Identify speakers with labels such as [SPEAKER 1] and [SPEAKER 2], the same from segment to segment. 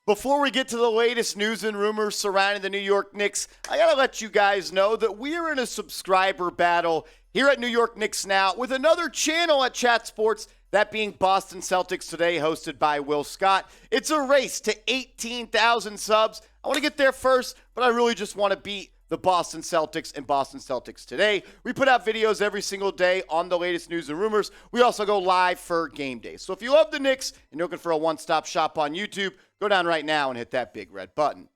[SPEAKER 1] Before we get to the latest news and rumors surrounding the New York Knicks, I got to let you guys know that we are in a subscriber battle here at New York Knicks Now with another channel at Chat Sports, that being Boston Celtics Today, hosted by Will Scott. It's a race to 18,000 subs. I want to get there first, but I really just want to beat the Boston Celtics and Boston Celtics Today. We put out videos every single day on the latest news and rumors. We also go live for game day. So if you love the Knicks and you're looking for a one-stop shop on YouTube, go down right now and hit that big red button.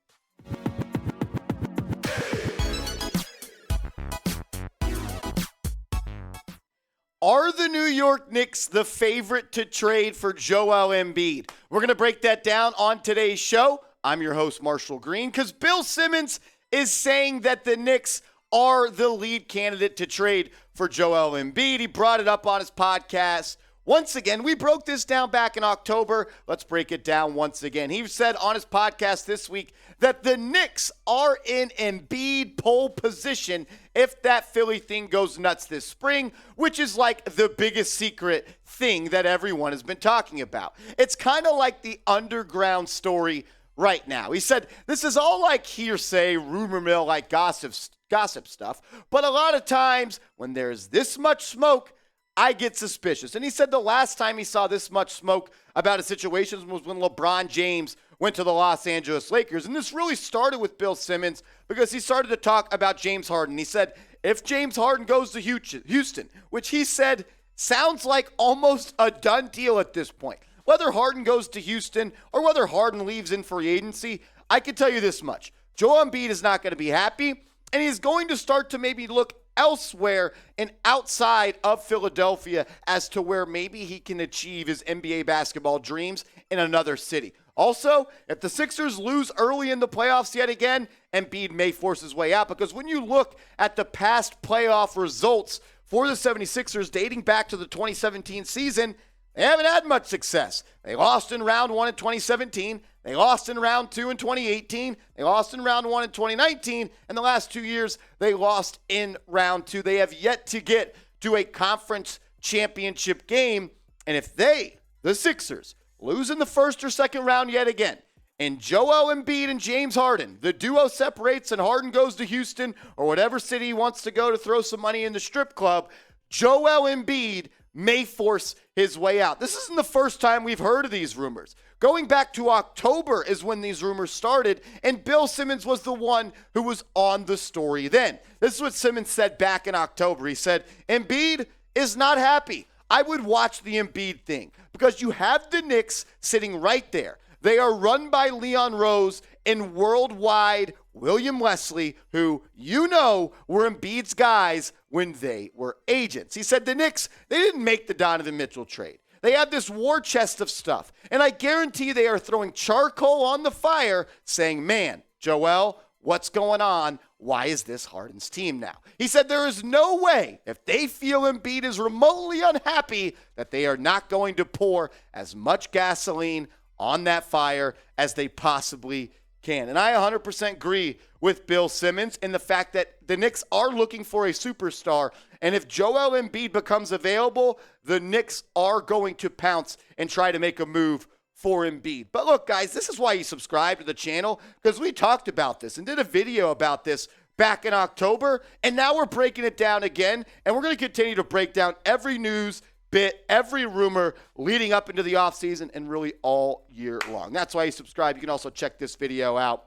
[SPEAKER 1] Are the New York Knicks the favorite to trade for Joel Embiid? We're going to break that down on today's show. I'm your host, Marshall Green, because Bill Simmons is saying that the Knicks are the lead candidate to trade for Joel Embiid. He brought it up on his podcast. Once again, we broke this down back in October. Let's break it down once again. He said on his podcast this week that the Knicks are in Embiid pole position if that Philly thing goes nuts this spring, which is like the biggest secret thing that everyone has been talking about. It's kind of like the underground story right now. He said, this is all like hearsay, rumor mill, like gossip stuff. But a lot of times when there's this much smoke, I get suspicious. And he said the last time he saw this much smoke about a situation was when LeBron James went to the Los Angeles Lakers. And this really started with Bill Simmons because he started to talk about James Harden. He said, if James Harden goes to Houston, which he said sounds like almost a done deal at this point, whether Harden goes to Houston or whether Harden leaves in free agency, I can tell you this much. Joel Embiid is not going to be happy, and he's going to start to maybe look elsewhere and outside of Philadelphia as to where maybe he can achieve his NBA basketball dreams in another city. Also, if the Sixers lose early in the playoffs yet again, Embiid may force his way out, because when you look at the past playoff results for the 76ers dating back to the 2017 season, they haven't had much success. They lost in round 1 in 2017. They lost in round 2 in 2018. They lost in round 1 in 2019. And the last 2 years, they lost in round 2. They have yet to get to a conference championship game. And if they, the Sixers, lose in the first or second round yet again, and Joel Embiid and James Harden, the duo separates and Harden goes to Houston or whatever city he wants to go to throw some money in the strip club, Joel Embiid may force his way out. This isn't the first time we've heard of these rumors. Going back to October is when these rumors started, and Bill Simmons was the one who was on the story then. This is what Simmons said back in October. He said, Embiid is not happy. I would watch the Embiid thing because you have the Knicks sitting right there. They are run by Leon Rose and worldwide William Wesley, who you know were Embiid's guys when they were agents. He said the Knicks, they didn't make the Donovan Mitchell trade. They have this war chest of stuff. And I guarantee they are throwing charcoal on the fire saying, man, Joel, what's going on? Why is this Harden's team now? He said there is no way, if they feel Embiid is remotely unhappy, that they are not going to pour as much gasoline on that fire as they possibly can. And I 100% agree with Bill Simmons in the fact that the Knicks are looking for a superstar. And if Joel Embiid becomes available, the Knicks are going to pounce and try to make a move for Embiid. But look, guys, this is why you subscribe to the channel, because we talked about this and did a video about this back in October. And now we're breaking it down again. And we're going to continue to break down every news bit, every rumor leading up into the offseason and really all year long. That's why you subscribe. You can also check this video out.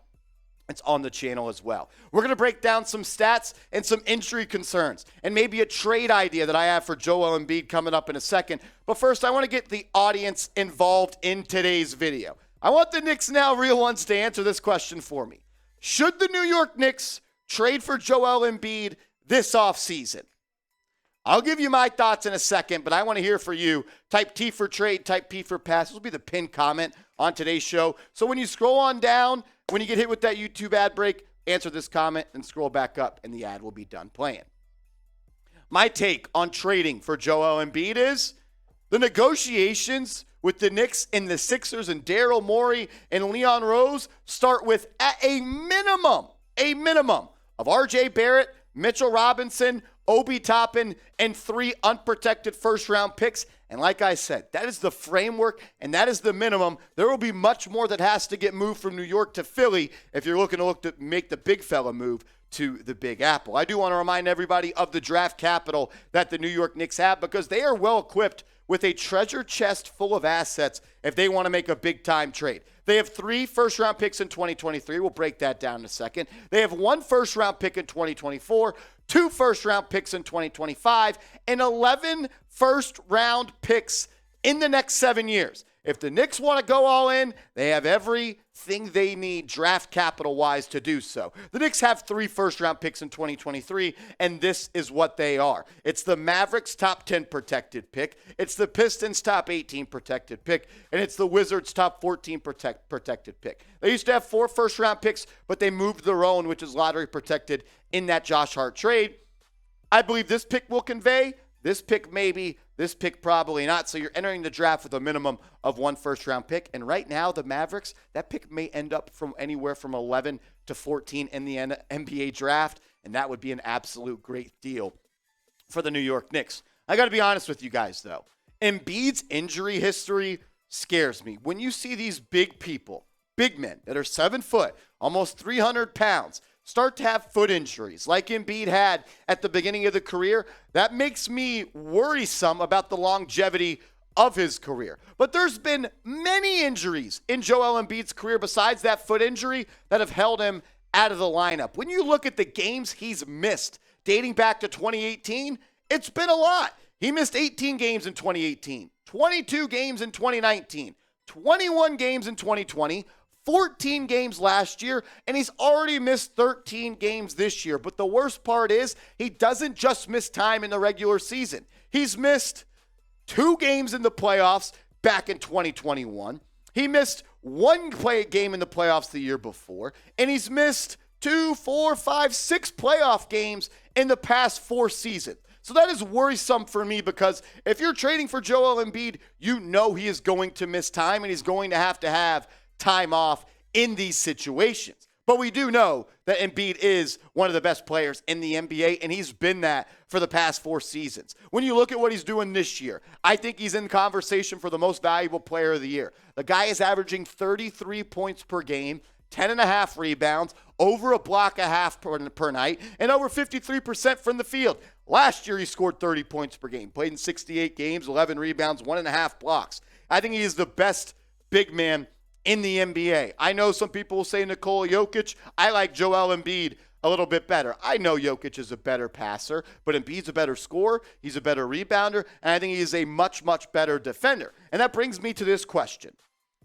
[SPEAKER 1] It's on the channel as well. We're going to break down some stats and some injury concerns and maybe a trade idea that I have for Joel Embiid coming up in a second. But first, I want to get the audience involved in today's video. I want the Knicks Now real ones to answer this question for me. Should the New York Knicks trade for Joel Embiid this offseason? I'll give you my thoughts in a second, but I want to hear for you. Type T for trade, type P for pass. This will be the pinned comment on today's show. So when you scroll on down, when you get hit with that YouTube ad break, answer this comment and scroll back up, and the ad will be done playing. My take on trading for Joel Embiid is the negotiations with the Knicks and the Sixers and Daryl Morey and Leon Rose start with at a minimum of R.J. Barrett, Mitchell Robinson, Obi Toppin, and 3 unprotected first-round picks. And like I said, that is the framework and that is the minimum. There will be much more that has to get moved from New York to Philly if you're looking to make the big fella move to the Big Apple. I do want to remind everybody of the draft capital that the New York Knicks have because they are well equipped with a treasure chest full of assets if they want to make a big-time trade. They have 3 first-round picks in 2023. We'll break that down in a second. They have 1 first-round pick in 2024, 2 first-round picks in 2025, and 11 first-round picks in the next 7 years. If the Knicks want to go all in, they have everything they need draft capital-wise to do so. The Knicks have 3 first-round picks in 2023, and this is what they are. It's the Mavericks' top 10 protected pick. It's the Pistons' top 18 protected pick, and it's the Wizards' top 14 protected pick. They used to have 4 first-round picks, but they moved their own, which is lottery protected, in that Josh Hart trade. I believe this pick will convey. This pick maybe, this pick probably not. So you're entering the draft with a minimum of 1 first-round pick. And right now, the Mavericks, that pick may end up from anywhere from 11 to 14 in the NBA draft. And that would be an absolute great deal for the New York Knicks. I got to be honest with you guys, though. Embiid's injury history scares me. When you see these big people, big men that are 7 foot, almost 300 pounds, start to have foot injuries like Embiid had at the beginning of the career, that makes me worrisome about the longevity of his career. But there's been many injuries in Joel Embiid's career besides that foot injury that have held him out of the lineup. When you look at the games he's missed dating back to 2018, it's been a lot. He missed 18 games in 2018, 22 games in 2019, 21 games in 2020, 14 games last year, and he's already missed 13 games this year. But the worst part is he doesn't just miss time in the regular season. He's missed 2 games in the playoffs back in 2021. He missed 1 game in the playoffs the year before, and he's missed 2, 4, 5, 6 playoff games in the past 4 seasons. So that is worrisome for me because if you're trading for Joel Embiid, you know he is going to miss time and he's going to have time off in these situations. But we do know that Embiid is one of the best players in the NBA, and he's been that for the past 4 seasons. When you look at what he's doing this year, I think he's in conversation for the most valuable player of the year. The guy is averaging 33 points per game, 10.5 rebounds, over a block a half per night, and over 53% from the field. Last year, he scored 30 points per game, played in 68 games, 11 rebounds, 1.5 blocks. I think he is the best big man in the NBA. I know some people will say Nikola Jokic. I like Joel Embiid a little bit better. I know Jokic is a better passer, but Embiid's a better scorer. He's a better rebounder, and I think he is a much, much better defender. And that brings me to this question.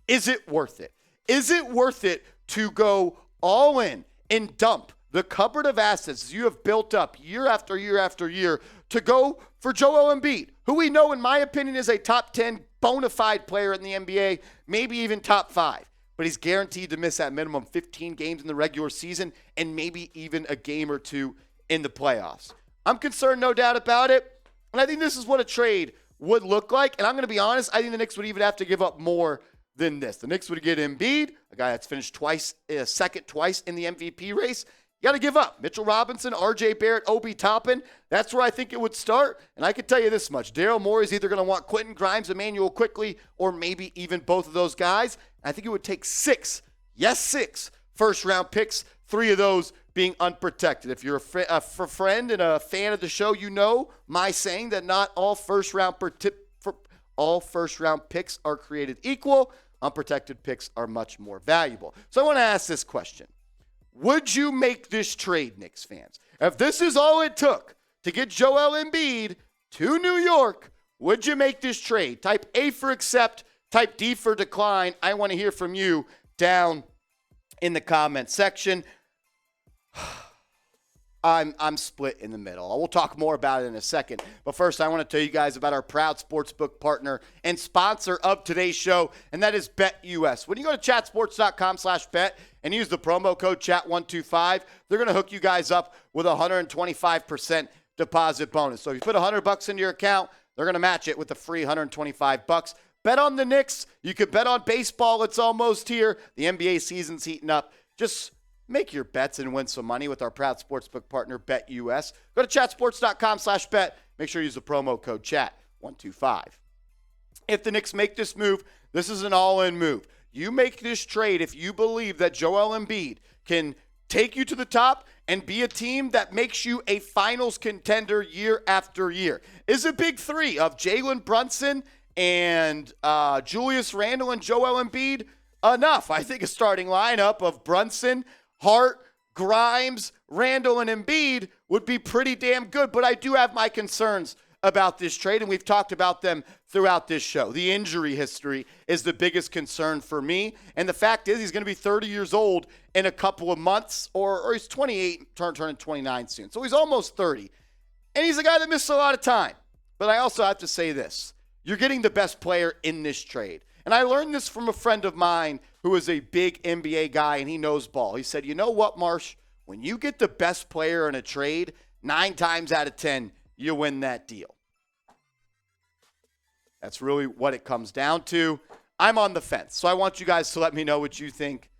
[SPEAKER 1] Is it worth it? Is it worth it to go all in and dump the cupboard of assets you have built up year after year after year to go for Joel Embiid, who we know, in my opinion, is a top 10 bona fide player in the NBA, maybe even top 5. But he's guaranteed to miss at minimum 15 games in the regular season and maybe even a game or 2 in the playoffs. I'm concerned, no doubt about it. And I think this is what a trade would look like. And I'm going to be honest, I think the Knicks would even have to give up more than this. The Knicks would get Embiid, a guy that's finished second twice in the MVP race. You got to give up Mitchell Robinson, R.J. Barrett, Obi Toppin. That's where I think it would start. And I can tell you this much. Daryl Morey is either going to want Quentin Grimes, Emmanuel Quickley, or maybe even both of those guys. I think it would take 6 first-round picks, 3 of those being unprotected. If you're a friend and a fan of the show, you know my saying that not all first-round picks are created equal. Unprotected picks are much more valuable. So I want to ask this question. Would you make this trade, Knicks fans? If this is all it took to get Joel Embiid to New York, would you make this trade? Type A for accept, type D for decline. I want to hear from you down in the comment section. I'm split in the middle. We'll talk more about it in a second. But first, I want to tell you guys about our proud sportsbook partner and sponsor of today's show, and that is BetUS. When you go to chatsports.com/bet and use the promo code chat125, they're going to hook you guys up with a 125% deposit bonus. So if you put $100 into your account, they're going to match it with a free $125. Bet on the Knicks. You could bet on baseball. It's almost here. The NBA season's heating up. Just make your bets and win some money with our proud sportsbook partner, BetUS. Go to chatsports.com/bet. Make sure you use the promo code chat125. if the Knicks make this move, this is an all-in move. You make this trade if you believe that Joel Embiid can take you to the top and be a team that makes you a finals contender year after year. Is a big three of Jalen Brunson and Julius Randle and Joel Embiid enough? I think a starting lineup of Brunson, Hart, Grimes, Randle, and Embiid would be pretty damn good. But I do have my concerns about this trade, and we've talked about them throughout this show. The injury history is the biggest concern for me, and the fact is he's going to be 30 years old in a couple of months, or he's 28, turning 29 soon. So he's almost 30, and he's a guy that missed a lot of time. But I also have to say this. You're getting the best player in this trade. And I learned this from a friend of mine who is a big NBA guy, and he knows ball. He said, you know what, Marsh? When you get the best player in a trade, 9 times out of 10, you win that deal. That's really what it comes down to. I'm on the fence, so I want you guys to let me know what you think.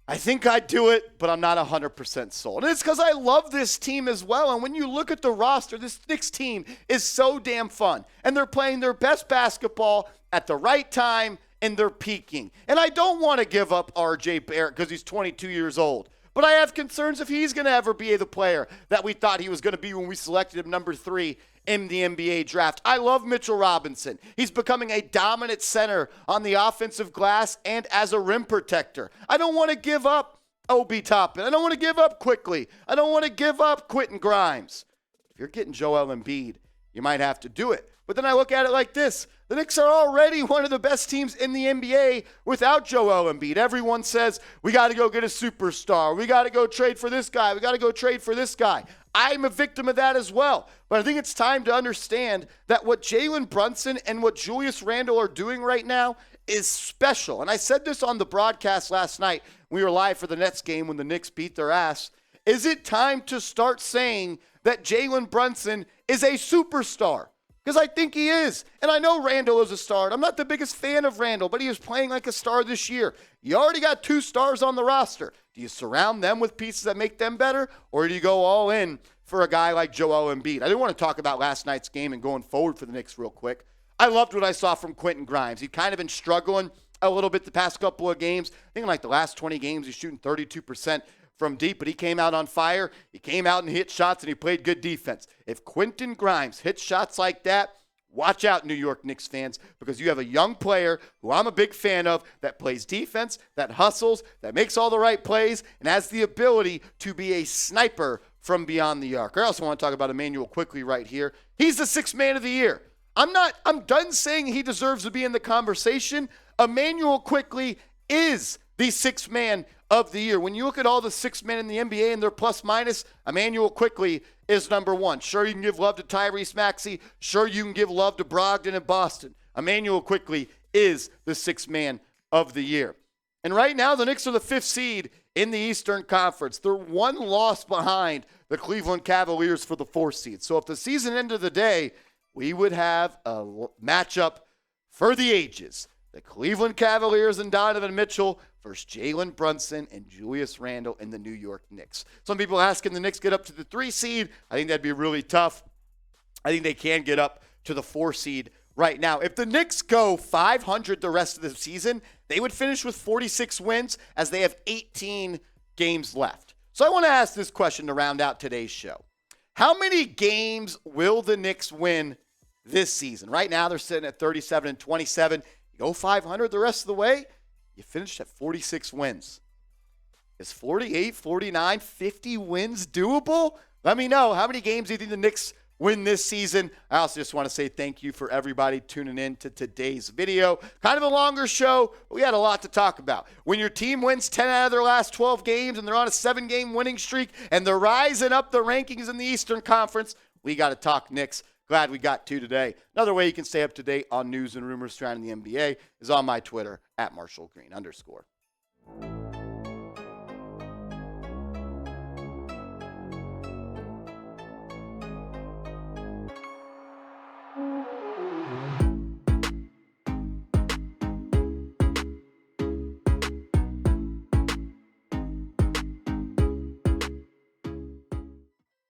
[SPEAKER 1] I think I'd do it, but I'm not 100% sold. And it's because I love this team as well. And when you look at the roster, this Knicks team is so damn fun. And they're playing their best basketball at the right time, and they're peaking. And I don't want to give up R.J. Barrett because he's 22 years old. But I have concerns if he's going to ever be the player that we thought he was going to be when we selected him number 3 in the NBA draft. I love Mitchell Robinson. He's becoming a dominant center on the offensive glass and as a rim protector. I don't want to give up Obi Toppin. I don't want to give up Quickly. I don't want to give up Quentin Grimes. If you're getting Joel Embiid, you might have to do it. But then I look at it like this. The Knicks are already one of the best teams in the NBA without Joel Embiid. Everyone says, we got to go get a superstar. We got to go trade for this guy. We got to go trade for this guy. I'm a victim of that as well. But I think it's time to understand that what Jalen Brunson and what Julius Randle are doing right now is special. And I said this on the broadcast last night. We were live for the Nets game when the Knicks beat their ass. Is it time to start saying that Jalen Brunson is a superstar? Because I think he is. And I know Randle is a star. And I'm not the biggest fan of Randle, but he is playing like a star this year. You already got 2 stars on the roster. Do you surround them with pieces that make them better? Or do you go all in for a guy like Joel Embiid? I did want to talk about last night's game and going forward for the Knicks real quick. I loved what I saw from Quentin Grimes. He'd kind of been struggling a little bit the past couple of games. I think in like the last 20 games, he's shooting 32% from deep, but he came out on fire. He came out and hit shots, and he played good defense. If Quentin Grimes hits shots like that, watch out, New York Knicks fans, because you have a young player who I'm a big fan of that plays defense, that hustles, that makes all the right plays, and has the ability to be a sniper from beyond the arc. I also want to talk about Emmanuel Quickly right here. He's the 6th man of the year. I'm done saying he deserves to be in the conversation. Emmanuel Quickly is the 6th man of the year. When you look at all the 6 men in the NBA and their plus minus, Emmanuel Quickly is number 1. Sure, you can give love to Tyrese Maxey. Sure, you can give love to Brogdon and Boston. Emmanuel Quickly is the 6th man of the year. And right now, the Knicks are the 5th seed in the Eastern Conference. They're 1 loss behind the Cleveland Cavaliers for the 4th seed. So if the season ended the day, we would have a matchup for the ages. The Cleveland Cavaliers and Donovan Mitchell versus Jalen Brunson and Julius Randle and the New York Knicks. Some people asking the Knicks get up to the 3 seed. I think that'd be really tough. I think they can get up to the 4 seed right now. If the Knicks go 500 the rest of the season, they would finish with 46 wins as they have 18 games left. So I want to ask this question to round out today's show. How many games will the Knicks win this season? Right now they're sitting at 37-27. Go 500 the rest of the way, you finished at 46 wins. Is 48, 49, 50 wins doable? Let me know. How many games do you think the Knicks win this season? I also just want to say thank you for everybody tuning in to today's video. Kind of a longer show, but we had a lot to talk about. When your team wins 10 out of their last 12 games and they're on a 7-game winning streak and they're rising up the rankings in the Eastern Conference, we got to talk Knicks. Glad we got 2 today. Another way you can stay up to date on news and rumors surrounding the NBA is on my Twitter, @MarshallGreen_.